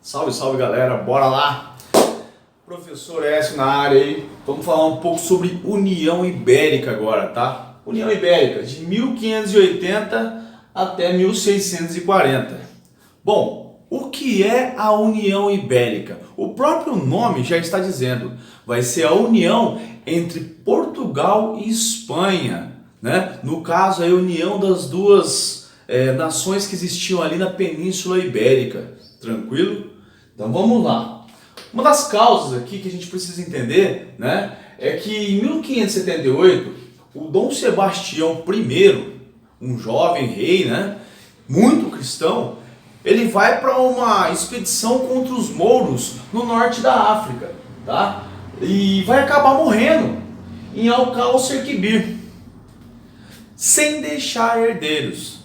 Salve, salve galera, bora lá! Professor Écio na área aí, vamos falar um pouco sobre União Ibérica agora, tá? União Ibérica, de 1580 até 1640. Bom, o que é a União Ibérica? O próprio nome já está dizendo, vai ser a união entre Portugal e Espanha, né? No caso, a união das duas nações que existiam ali na Península Ibérica, tranquilo? Então vamos lá. Uma das causas aqui que a gente precisa entender, né, é que em 1578, o Dom Sebastião I, um jovem rei, né, muito cristão, ele vai para uma expedição contra os mouros no norte da África, tá? E vai acabar morrendo em Alcácer-Quibir, sem deixar herdeiros.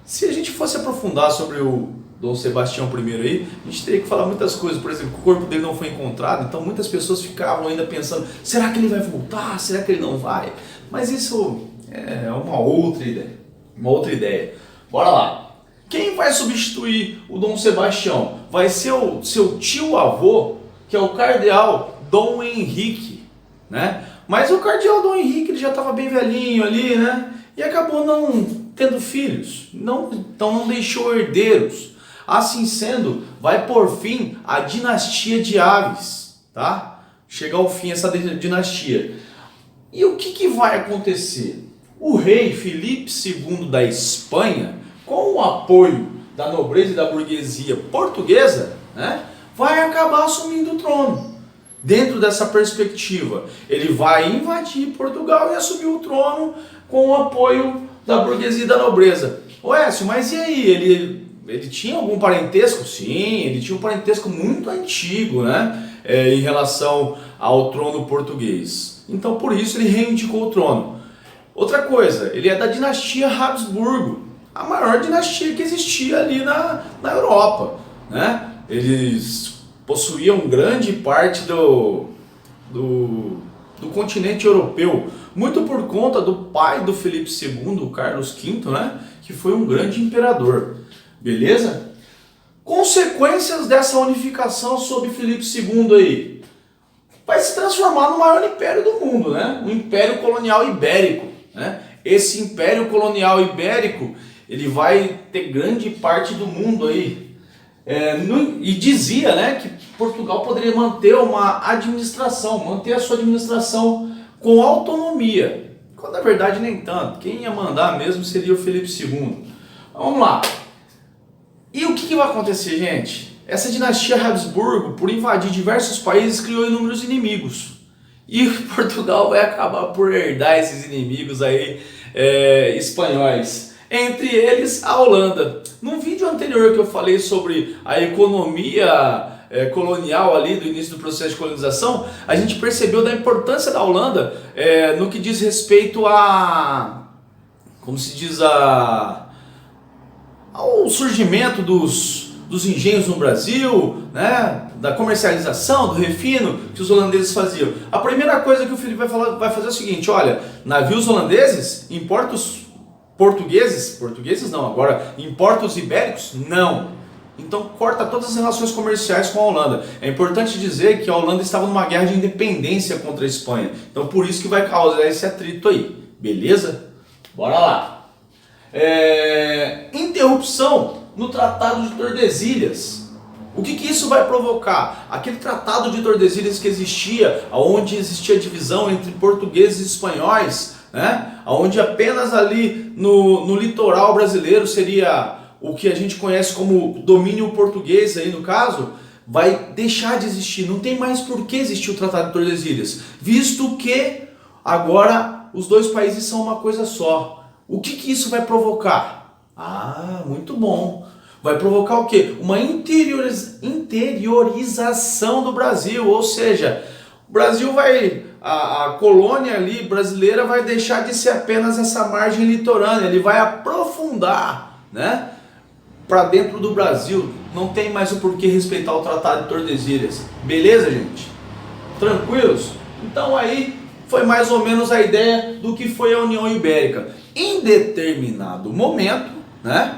Se a gente fosse aprofundar sobre o Dom Sebastião I aí, a gente teria que falar muitas coisas. Por exemplo, o corpo dele não foi encontrado, então muitas pessoas ficavam ainda pensando, será que ele vai voltar? Será que ele não vai? Mas isso é uma outra ideia. Bora lá. Quem vai substituir o Dom Sebastião? Vai ser o seu tio-avô, que é o cardeal Dom Henrique, né? Mas o cardeal Dom Henrique ele já estava bem velhinho ali, né? E acabou não tendo filhos, então não deixou herdeiros. Assim sendo, vai por fim a dinastia de Aves, tá? Chega ao fim essa dinastia. E o que vai acontecer? O rei Filipe II da Espanha, com o apoio da nobreza e da burguesia portuguesa, né, vai acabar assumindo o trono. Dentro dessa perspectiva, ele vai invadir Portugal e assumir o trono com o apoio da burguesia e da nobreza. Ô Écio, mas e aí? Ele tinha algum parentesco? Sim, ele tinha um parentesco muito antigo, né? Em relação ao trono português. Então, por isso, ele reivindicou o trono. Outra coisa, ele é da dinastia Habsburgo, a maior dinastia que existia ali na Europa, né? Eles possuíam grande parte do continente europeu, muito por conta do pai do Filipe II, o Carlos V, né? Que foi um grande imperador. Beleza? Consequências dessa unificação sob Filipe II aí. Vai se transformar no maior império do mundo, né? O Império Colonial Ibérico, né? Esse Império Colonial Ibérico, ele vai ter grande parte do mundo aí. E dizia, né, que Portugal poderia manter manter a sua administração com autonomia. Quando na verdade nem tanto. Quem ia mandar mesmo seria o Filipe II. Vamos lá. E o que vai acontecer, gente? Essa dinastia Habsburgo, por invadir diversos países, criou inúmeros inimigos. E Portugal vai acabar por herdar esses inimigos aí espanhóis. Entre eles, a Holanda. Num vídeo anterior que eu falei sobre a economia colonial ali do início do processo de colonização, a gente percebeu da importância da Holanda no que diz respeito ao surgimento dos engenhos no Brasil, né, da comercialização, do refino que os holandeses faziam. A primeira coisa que o Felipe vai fazer é o seguinte, olha, navios holandeses, importos portugueses não, agora importos ibéricos, não. Então corta todas as relações comerciais com a Holanda. É importante dizer que a Holanda estava numa guerra de independência contra a Espanha. Então por isso que vai causar esse atrito aí, beleza? Bora lá. Interrupção no Tratado de Tordesilhas. O que isso vai provocar? Aquele Tratado de Tordesilhas que existia, onde existia divisão entre portugueses e espanhóis, né? Onde apenas ali no litoral brasileiro seria o que a gente conhece como domínio português aí no caso, vai deixar de existir. Não tem mais por que existir o Tratado de Tordesilhas, visto que agora os dois países são uma coisa só. O que isso vai provocar? Ah, muito bom. Vai provocar o quê? Uma interiorização do Brasil, ou seja, o Brasil a colônia ali brasileira vai deixar de ser apenas essa margem litorânea, ele vai aprofundar, né, para dentro do Brasil. Não tem mais o porquê respeitar o Tratado de Tordesilhas. Beleza, gente? Tranquilos? Então aí foi mais ou menos a ideia do que foi a União Ibérica. Em determinado momento, né,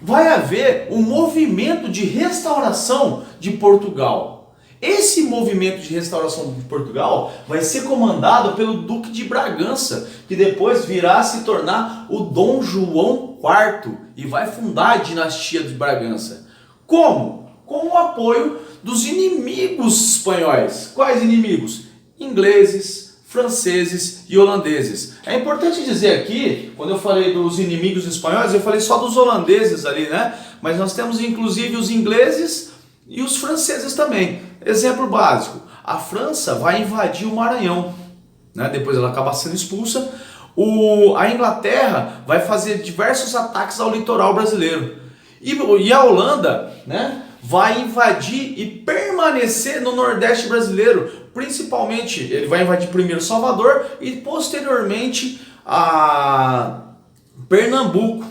vai haver um movimento de restauração de Portugal. Esse movimento de restauração de Portugal vai ser comandado pelo Duque de Bragança, que depois virá a se tornar o Dom João IV e vai fundar a dinastia de Bragança. Como? Com o apoio dos inimigos espanhóis. Quais inimigos? Ingleses, franceses e holandeses. É importante dizer aqui, quando eu falei dos inimigos espanhóis, eu falei só dos holandeses ali, né? Mas nós temos inclusive os ingleses e os franceses também. Exemplo básico, a França vai invadir o Maranhão, né? Depois ela acaba sendo expulsa. A Inglaterra vai fazer diversos ataques ao litoral brasileiro. E a Holanda, né, vai invadir e permanecer no Nordeste brasileiro. Principalmente, ele vai invadir primeiro Salvador e posteriormente a Pernambuco,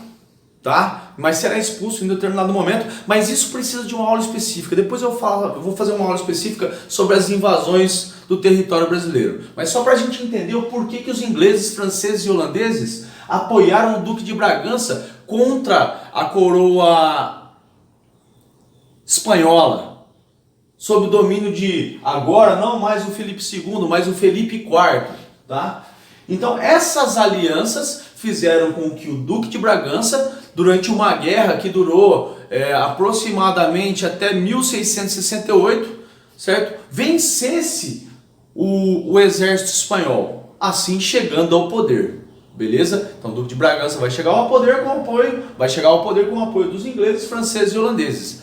tá? Mas será expulso em determinado momento. Mas isso precisa de uma aula específica. Depois eu vou fazer uma aula específica sobre as invasões do território brasileiro. Mas só para a gente entender o porquê que os ingleses, franceses e holandeses apoiaram o Duque de Bragança contra a coroa espanhola, sob o domínio de, agora não mais o Felipe II, mas o Felipe IV, tá? Então essas alianças fizeram com que o Duque de Bragança, durante uma guerra que durou aproximadamente até 1668, certo? Vencesse o exército espanhol, assim chegando ao poder. Beleza? Então o Duque de Bragança vai chegar ao poder com o apoio dos ingleses, franceses e holandeses.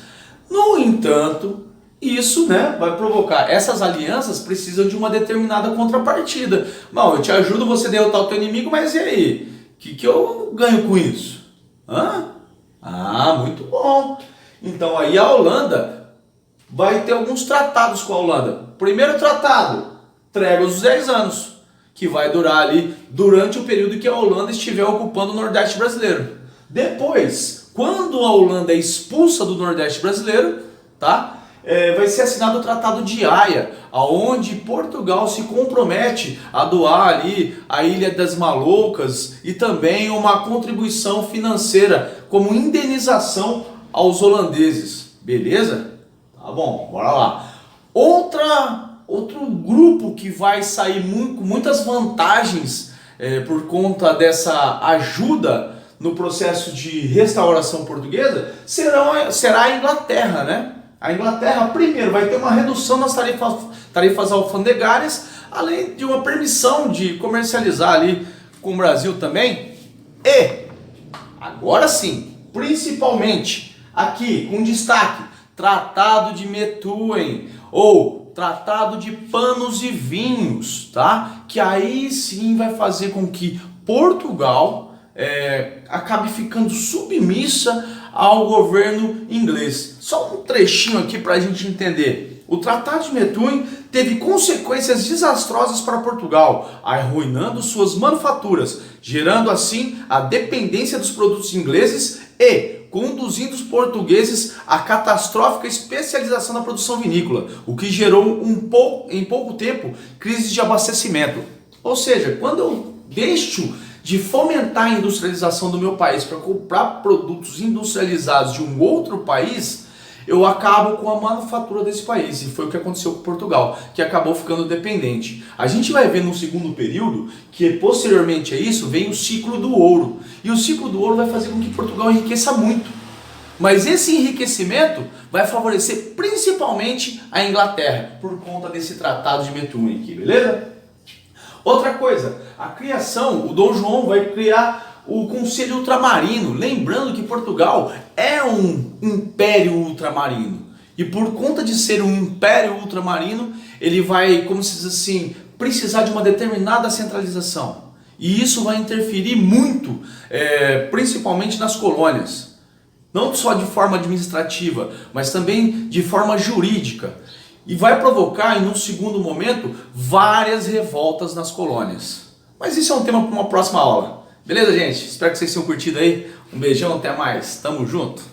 No entanto, isso, né, vai provocar, essas alianças precisam de uma determinada contrapartida. Bom, eu te ajudo você a derrotar o teu inimigo, mas e aí? O que eu ganho com isso? Hã? Ah, muito bom. Então aí a Holanda vai ter alguns tratados com a Holanda. Primeiro tratado, trégua dos 10 anos, que vai durar ali durante o período que a Holanda estiver ocupando o Nordeste brasileiro. Depois, quando a Holanda é expulsa do Nordeste brasileiro, tá? Vai ser assinado o Tratado de Haia, aonde Portugal se compromete a doar ali a Ilha das Maloucas e também uma contribuição financeira como indenização aos holandeses. Beleza? Tá bom, bora lá. Outro grupo que vai sair com muitas vantagens por conta dessa ajuda no processo de restauração portuguesa será a Inglaterra, né? A Inglaterra, primeiro, vai ter uma redução nas tarifas alfandegárias, além de uma permissão de comercializar ali com o Brasil também. E, agora sim, principalmente aqui, com destaque, Tratado de Methuen, ou Tratado de Panos e Vinhos, tá? Que aí sim vai fazer com que Portugal acabe ficando submissa ao governo inglês. Só um trechinho aqui para a gente entender. O Tratado de Methuen teve consequências desastrosas para Portugal, arruinando suas manufaturas, gerando assim a dependência dos produtos ingleses e conduzindo os portugueses à catastrófica especialização na produção vinícola, o que gerou em pouco tempo crise de abastecimento. Ou seja, quando eu deixo de fomentar a industrialização do meu país para comprar produtos industrializados de um outro país, eu acabo com a manufatura desse país. E foi o que aconteceu com Portugal, que acabou ficando dependente. A gente vai ver no segundo período que posteriormente a isso vem o ciclo do ouro. E o ciclo do ouro vai fazer com que Portugal enriqueça muito. Mas esse enriquecimento vai favorecer principalmente a Inglaterra, por conta desse Tratado de Methuen aqui, beleza? Outra coisa, a criação, o Dom João vai criar o Conselho Ultramarino, lembrando que Portugal é um império ultramarino. E por conta de ser um império ultramarino, ele vai, como se diz assim, precisar de uma determinada centralização. E isso vai interferir muito, principalmente nas colônias. Não só de forma administrativa, mas também de forma jurídica. E vai provocar, em um segundo momento, várias revoltas nas colônias. Mas isso é um tema para uma próxima aula. Beleza, gente? Espero que vocês tenham curtido aí. Um beijão, até mais. Tamo junto.